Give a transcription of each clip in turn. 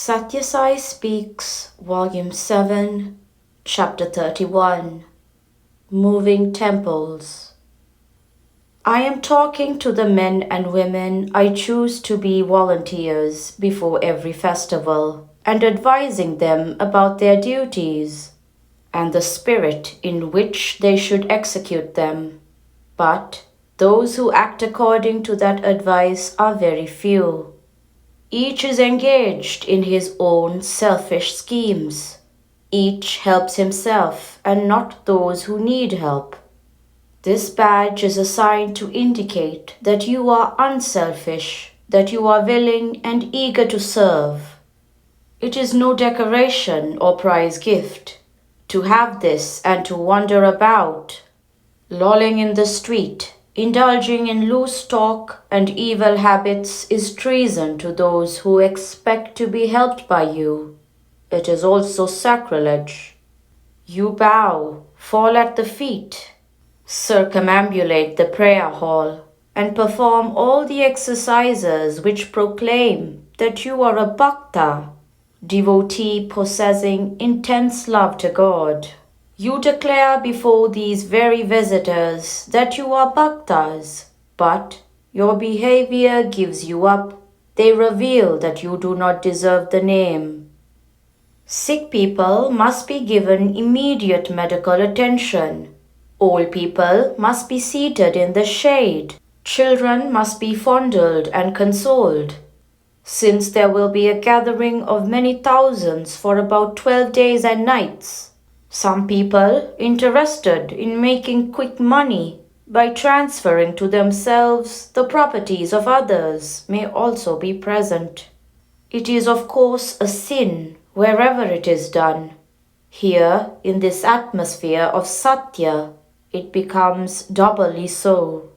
Sathya Sai Speaks, Volume 7, Chapter 31, Moving Temples. I am talking to the men and women I choose to be volunteers before every festival and advising them about their duties and the spirit in which they should execute them. But those who act according to that advice are very few. Each is engaged in his own selfish schemes. Each helps himself and not those who need help. This badge is a sign to indicate that you are unselfish, that you are willing and eager to serve. It is no decoration or prize gift. To have this and to wander about, lolling in the street, indulging in loose talk and evil habits is treason to those who expect to be helped by you. It is also sacrilege. You bow, fall at the feet, circumambulate the prayer hall, and perform all the exercises which proclaim that you are a bhakta, devotee possessing intense love to God. You declare before these very visitors that you are bhaktas, but your behavior gives you up. They reveal that you do not deserve the name. Sick people must be given immediate medical attention. Old people must be seated in the shade. Children must be fondled and consoled. Since there will be a gathering of many thousands for about 12 days and nights, some people interested in making quick money by transferring to themselves the properties of others may also be present. It is of course a sin wherever it is done. Here, in this atmosphere of Satya, it becomes doubly so.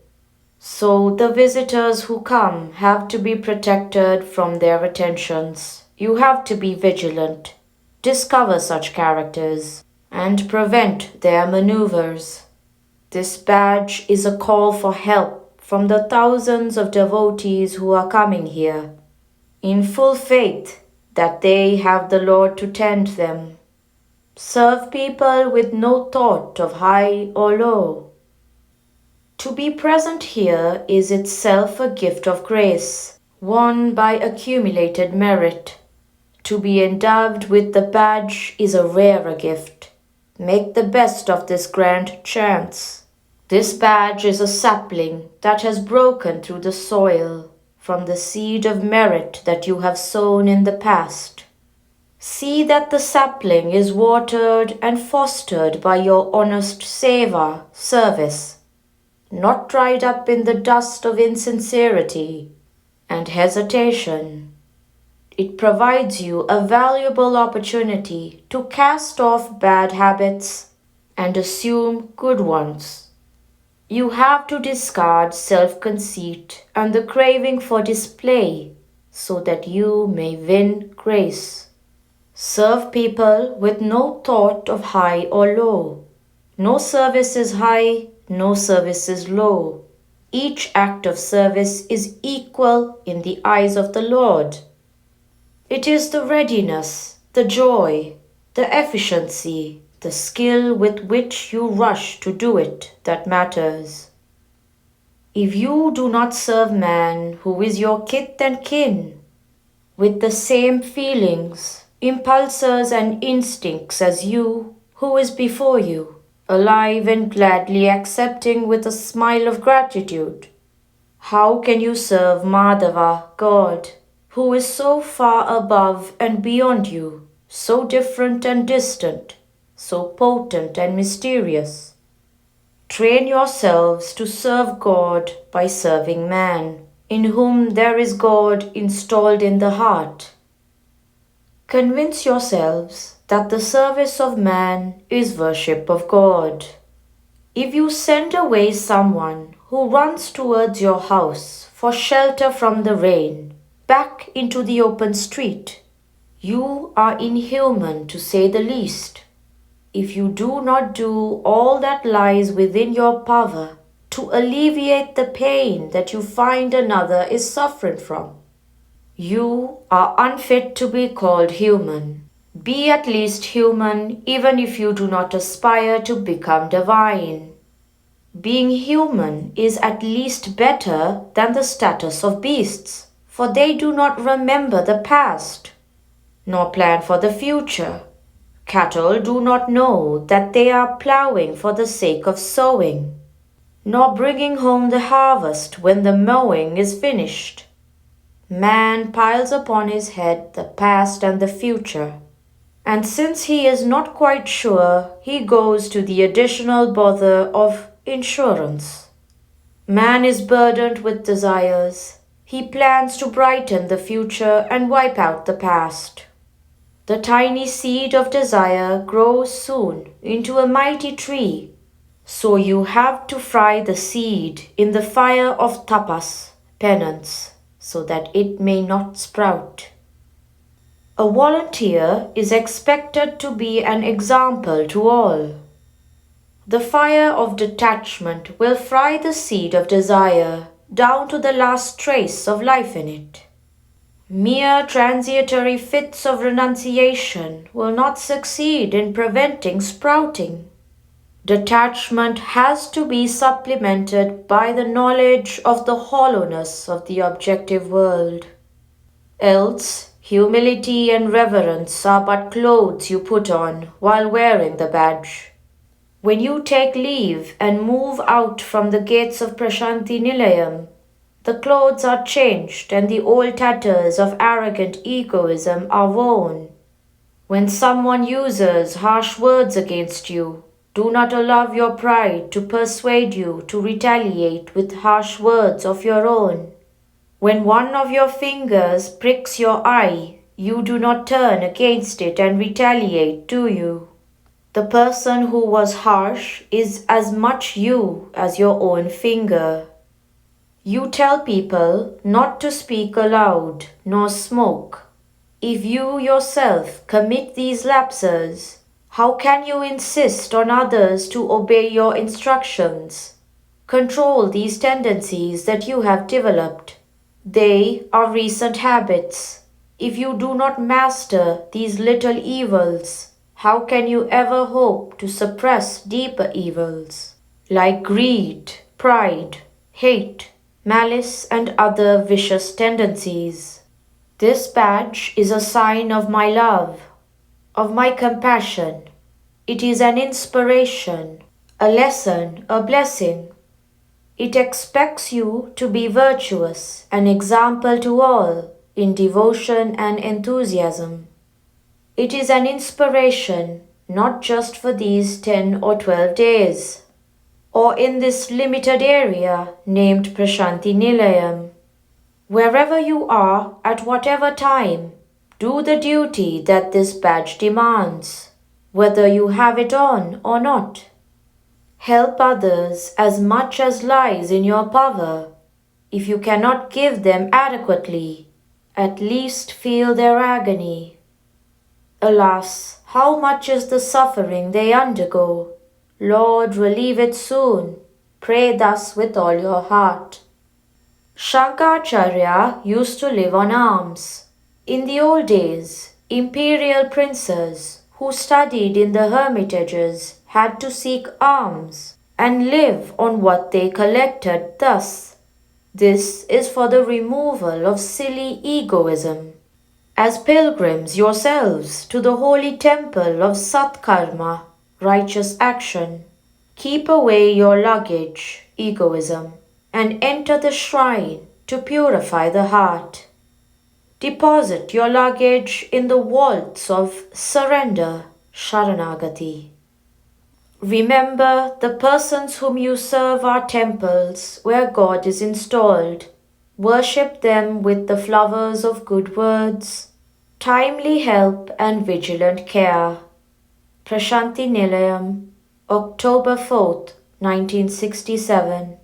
So the visitors who come have to be protected from their attentions. You have to be vigilant, discover such characters, and prevent their maneuvers. This badge is a call for help from the thousands of devotees who are coming here, in full faith that they have the Lord to tend them. Serve people with no thought of high or low. To be present here is itself a gift of grace, won by accumulated merit. To be endowed with the badge is a rarer gift. Make the best of this grand chance. This badge is a sapling that has broken through the soil from the seed of merit that you have sown in the past. See that the sapling is watered and fostered by your honest seva, service, not dried up in the dust of insincerity and hesitation. It provides you a valuable opportunity to cast off bad habits and assume good ones. You have to discard self-conceit and the craving for display so that you may win grace. Serve people with no thought of high or low. No service is high, no service is low. Each act of service is equal in the eyes of the Lord. It is the readiness, the joy, the efficiency, the skill with which you rush to do it that matters. If you do not serve man who is your kith and kin, with the same feelings, impulses and instincts as you, who is before you, alive and gladly accepting with a smile of gratitude, how can you serve Madhava, God, who is so far above and beyond you, so different and distant, so potent and mysterious? Train yourselves to serve God by serving man, in whom there is God installed in the heart. Convince yourselves that the service of man is worship of God. If you send away someone who runs towards your house for shelter from the rain, back into the open street, you are inhuman to say the least. If you do not do all that lies within your power to alleviate the pain that you find another is suffering from, You are unfit to be called human. Be at least human, even if you do not aspire to become divine. Being human is at least better than the status of beasts, for they do not remember the past, nor plan for the future. Cattle do not know that they are plowing for the sake of sowing, nor bringing home the harvest when the mowing is finished. Man piles upon his head the past and the future, and since he is not quite sure, he goes to the additional bother of insurance. Man is burdened with desires. He plans to brighten the future and wipe out the past. The tiny seed of desire grows soon into a mighty tree, so you have to fry the seed in the fire of tapas, penance, so that it may not sprout. A volunteer is expected to be an example to all. The fire of detachment will fry the seed of desire down to the last trace of life in it. Mere transitory fits of renunciation will not succeed in preventing sprouting. Detachment has to be supplemented by the knowledge of the hollowness of the objective world. Else, humility and reverence are but clothes you put on while wearing the badge. When you take leave and move out from the gates of Prashanti Nilayam, the clothes are changed and the old tatters of arrogant egoism are worn. When someone uses harsh words against you, do not allow your pride to persuade you to retaliate with harsh words of your own. When one of your fingers pricks your eye, you do not turn against it and retaliate, do you? The person who was harsh is as much you as your own finger. You tell people not to speak aloud nor smoke. If you yourself commit these lapses, how can you insist on others to obey your instructions? Control these tendencies that you have developed. They are recent habits. If you do not master these little evils, how can you ever hope to suppress deeper evils, like greed, pride, hate, malice, and other vicious tendencies? This badge is a sign of my love, of my compassion. It is an inspiration, a lesson, a blessing. It expects you to be virtuous, an example to all in devotion and enthusiasm. It is an inspiration not just for these 10 or 12 days, or in this limited area named Prashanti Nilayam. Wherever you are, at whatever time, do the duty that this badge demands, whether you have it on or not. Help others as much as lies in your power. If you cannot give them adequately, at least feel their agony. Alas, how much is the suffering they undergo? Lord, relieve it soon. Pray thus with all your heart. Shankaracharya used to live on alms. In the old days, imperial princes who studied in the hermitages had to seek alms and live on what they collected thus. This is for the removal of silly egoism. As pilgrims yourselves to the holy temple of Satkarma, righteous action, keep away your luggage, egoism, and enter the shrine to purify the heart. Deposit your luggage in the vaults of surrender, Sharanagati. Remember, the persons whom you serve are temples where God is installed. Worship them with the flowers of good words, timely help and vigilant care. Prashanti Nilayam, October 4th, 1967.